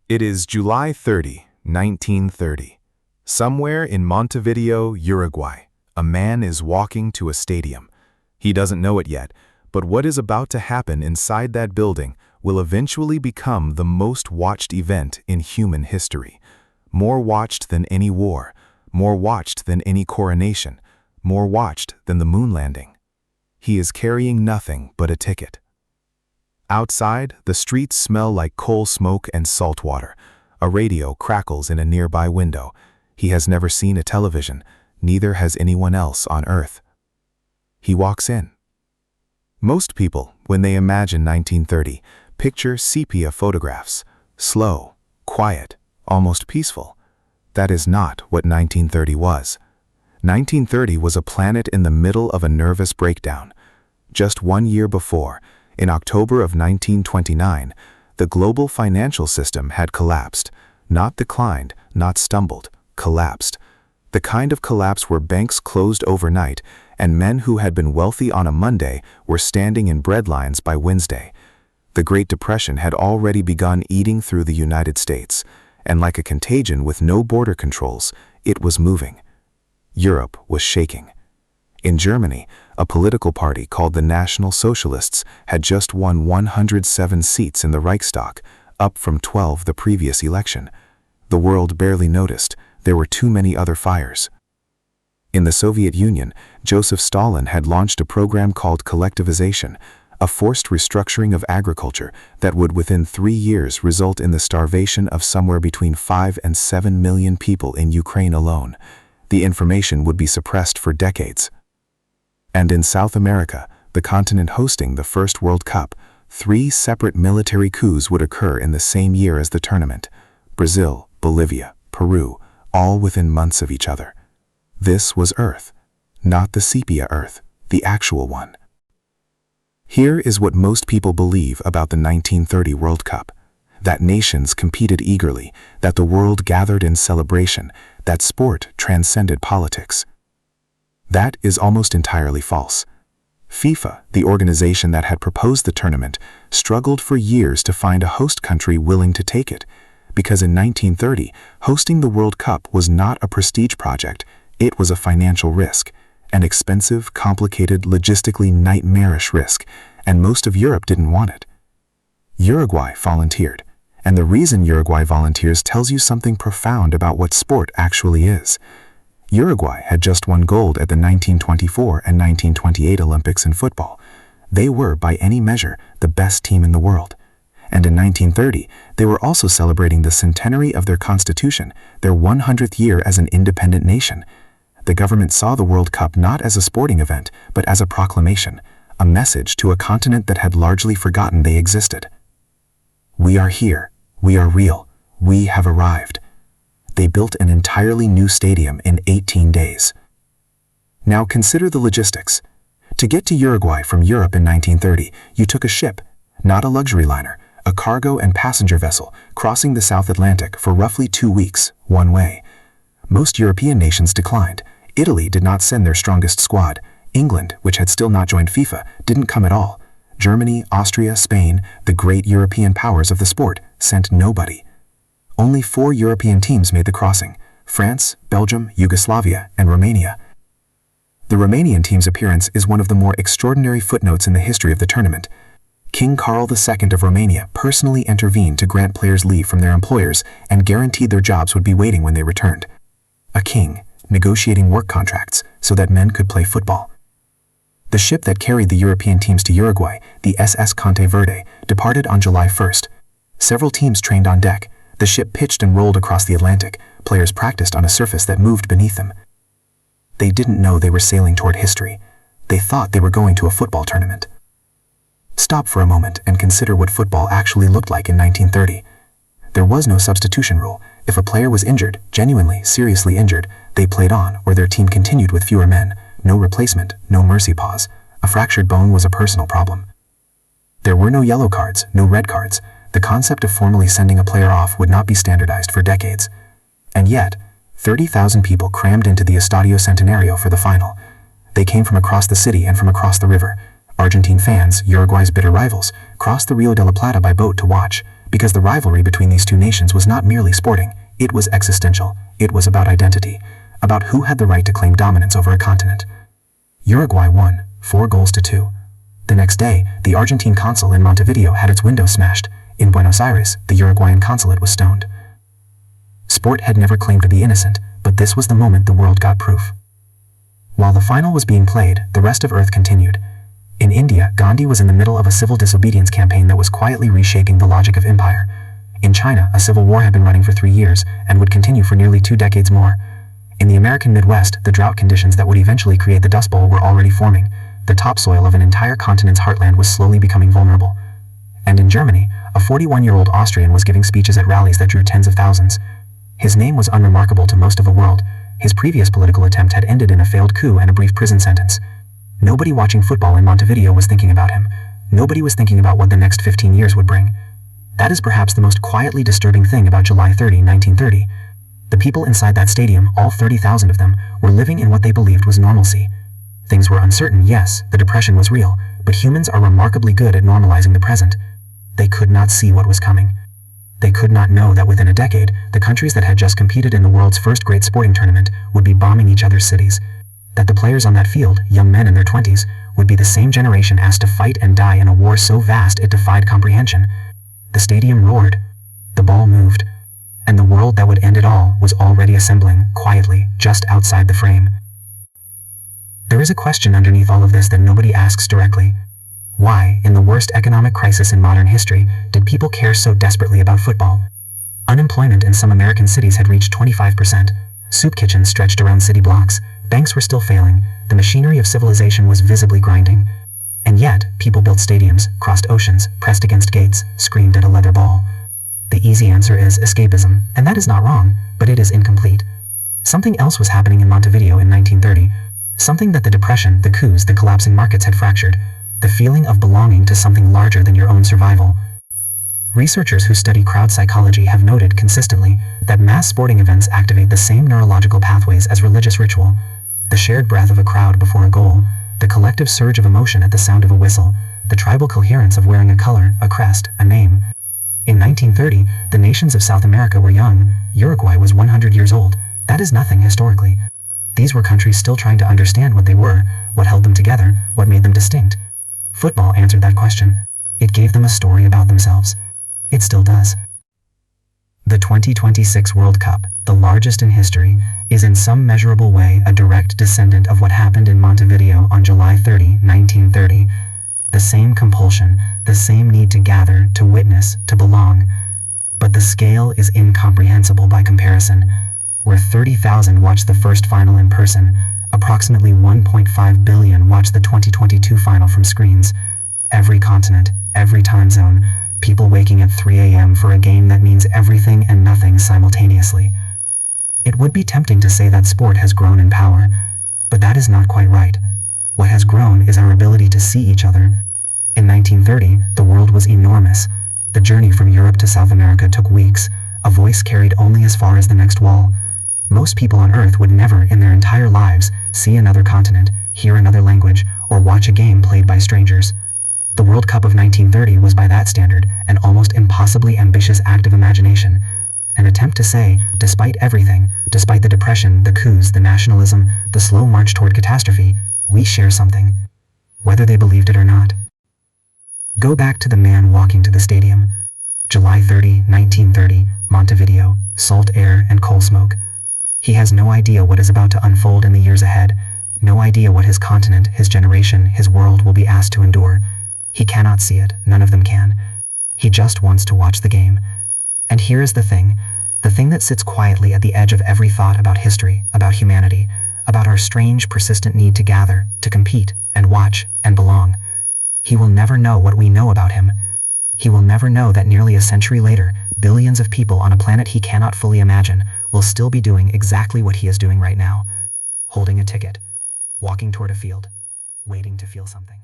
It is July 30, 1930. Somewhere in Montevideo, Uruguay, a man is walking to a stadium. He doesn't know it yet, but what is about to happen inside that building will eventually become the most watched event in human history. More watched than any war, more watched than any coronation, more watched than the moon landing. He is carrying nothing but a ticket. Outside, the streets smell like coal smoke and salt water. A radio crackles in a nearby window. He has never seen a television, neither has anyone else on Earth. He walks in. Most people, when they imagine 1930, picture sepia photographs, slow, quiet, almost peaceful. That is not what 1930 was. 1930 was a planet in the middle of a nervous breakdown. Just 1 year before, in October of 1929, the global financial system had collapsed, not declined, not stumbled, collapsed. The kind of collapse where banks closed overnight and men who had been wealthy on a Monday were standing in bread lines by Wednesday. The Great Depression had already begun eating through the United States, and like a contagion with no border controls, it was moving. Europe was shaking. In Germany, a political party called the National Socialists had just won 107 seats in the Reichstag, up from 12 the previous election. The world barely noticed. There were too many other fires. In the Soviet Union, Joseph Stalin had launched a program called collectivization, a forced restructuring of agriculture that would within 3 years result in the starvation of somewhere between 5 and 7 million people in Ukraine alone. The information would be suppressed for decades. And in South America, the continent hosting the first World Cup, 3 separate military coups would occur in the same year as the tournament. Brazil, Bolivia, Peru, all within months of each other. This was Earth, not the sepia Earth, the actual one. Here is what most people believe about the 1930 World Cup. That nations competed eagerly, that the world gathered in celebration, that sport transcended politics. That is almost entirely false. FIFA, the organization that had proposed the tournament, struggled for years to find a host country willing to take it, because in 1930, hosting the World Cup was not a prestige project, it was a financial risk, an expensive, complicated, logistically nightmarish risk, and most of Europe didn't want it. Uruguay volunteered, and the reason Uruguay volunteers tells you something profound about what sport actually is. Uruguay had just won gold at the 1924 and 1928 Olympics in football. They were, by any measure, the best team in the world. And in 1930, they were also celebrating the centenary of their constitution, their 100th year as an independent nation. The government saw the World Cup not as a sporting event, but as a proclamation, a message to a continent that had largely forgotten they existed. We are here. We are real. We have arrived. They built an entirely new stadium in 18 days. Now consider the logistics. To get to Uruguay from Europe in 1930, you took a ship, not a luxury liner, a cargo and passenger vessel, crossing the South Atlantic for roughly 2 weeks, one way. Most European nations declined. Italy did not send their strongest squad. England, which had still not joined FIFA, didn't come at all. Germany, Austria, Spain, the great European powers of the sport, sent nobody. Only 4 European teams made the crossing: France, Belgium, Yugoslavia, and Romania. The Romanian team's appearance is one of the more extraordinary footnotes in the history of the tournament. King Carl II of Romania personally intervened to grant players leave from their employers and guaranteed their jobs would be waiting when they returned. A king, negotiating work contracts so that men could play football. The ship that carried the European teams to Uruguay, the SS Conte Verde, departed on July 1st. Several teams trained on deck. The ship pitched and rolled across the Atlantic. Players practiced on a surface that moved beneath them. They didn't know they were sailing toward history. They thought they were going to a football tournament. Stop for a moment and consider what football actually looked like in 1930. There was no substitution rule. If a player was injured, genuinely, seriously injured, they played on, or their team continued with fewer men. No replacement, no mercy pause. A fractured bone was a personal problem. There were no yellow cards, no red cards. The concept of formally sending a player off would not be standardized for decades. And yet, 30,000 people crammed into the Estadio Centenario for the final. They came from across the city and from across the river. Argentine fans, Uruguay's bitter rivals, crossed the Rio de la Plata by boat to watch, because the rivalry between these two nations was not merely sporting, it was existential. It was about identity, about who had the right to claim dominance over a continent. Uruguay won, 4-2. The next day, the Argentine consul in Montevideo had its window smashed. In Buenos Aires, the Uruguayan consulate was stoned. Sport had never claimed to be innocent, but this was the moment the world got proof. While the final was being played, the rest of Earth continued. In India, Gandhi was in the middle of a civil disobedience campaign that was quietly reshaping the logic of empire. In China, a civil war had been running for 3 years, and would continue for nearly 2 decades more. In the American Midwest, the drought conditions that would eventually create the Dust Bowl were already forming. The topsoil of an entire continent's heartland was slowly becoming vulnerable. And in Germany, a 41-year-old Austrian was giving speeches at rallies that drew tens of thousands. His name was unremarkable to most of the world. His previous political attempt had ended in a failed coup and a brief prison sentence. Nobody watching football in Montevideo was thinking about him. Nobody was thinking about what the next 15 years would bring. That is perhaps the most quietly disturbing thing about July 30, 1930. The people inside that stadium, all 30,000 of them, were living in what they believed was normalcy. Things were uncertain, yes, the depression was real, but humans are remarkably good at normalizing the present. They could not see what was coming. They could not know that within a decade, the countries that had just competed in the world's first great sporting tournament would be bombing each other's cities. That the players on that field, young men in their 20s, would be the same generation asked to fight and die in a war so vast it defied comprehension. The stadium roared. The ball moved. And the world that would end it all was already assembling, quietly, just outside the frame. There is a question underneath all of this that nobody asks directly. Why, in the worst economic crisis in modern history, did people care so desperately about football? Unemployment in some American cities had reached 25%. Soup kitchens stretched around city blocks. Banks were still failing. The machinery of civilization was visibly grinding. And yet, people built stadiums, crossed oceans, pressed against gates, screamed at a leather ball. The easy answer is escapism, and that is not wrong, but it is incomplete. Something else was happening in Montevideo in 1930. Something that the depression, the coups, the collapsing markets had fractured. The feeling of belonging to something larger than your own survival. Researchers who study crowd psychology have noted consistently that mass sporting events activate the same neurological pathways as religious ritual. The shared breath of a crowd before a goal, the collective surge of emotion at the sound of a whistle, the tribal coherence of wearing a color, a crest, a name. In 1930, the nations of South America were young. Uruguay was 100 years old. That is nothing historically. These were countries still trying to understand what they were, what held them together, what made them distinct. Football answered that question. It gave them a story about themselves. It still does. The 2026 World Cup, the largest in history, is in some measurable way a direct descendant of what happened in Montevideo on July 30, 1930. The same compulsion, the same need to gather, to witness, to belong. But the scale is incomprehensible by comparison. Where 30,000 watched the first final in person, approximately 1.5 billion watched the 2022 final from screens. Every continent, every time zone, people waking at 3 a.m. for a game that means everything and nothing simultaneously. It would be tempting to say that sport has grown in power, but that is not quite right. What has grown is our ability to see each other. In 1930, the world was enormous. The journey from Europe to South America took weeks, a voice carried only as far as the next wall. Most people on Earth would never, in their entire lives, see another continent, hear another language, or watch a game played by strangers. The World Cup of 1930 was by that standard an almost impossibly ambitious act of imagination. An attempt to say, despite everything, despite the depression, the coups, the nationalism, the slow march toward catastrophe, we share something. Whether they believed it or not. Go back to the man walking to the stadium. July 30, 1930, Montevideo, salt air and coal smoke. He has no idea what is about to unfold in the years ahead, no idea what his continent, his generation, his world will be asked to endure. He cannot see it, none of them can. He just wants to watch the game. And here is the thing that sits quietly at the edge of every thought about history, about humanity, about our strange, persistent need to gather, to compete, and watch, and belong. He will never know what we know about him. He will never know that nearly a century later, billions of people on a planet he cannot fully imagine will still be doing exactly what he is doing right now. Holding a ticket, walking toward a field, waiting to feel something.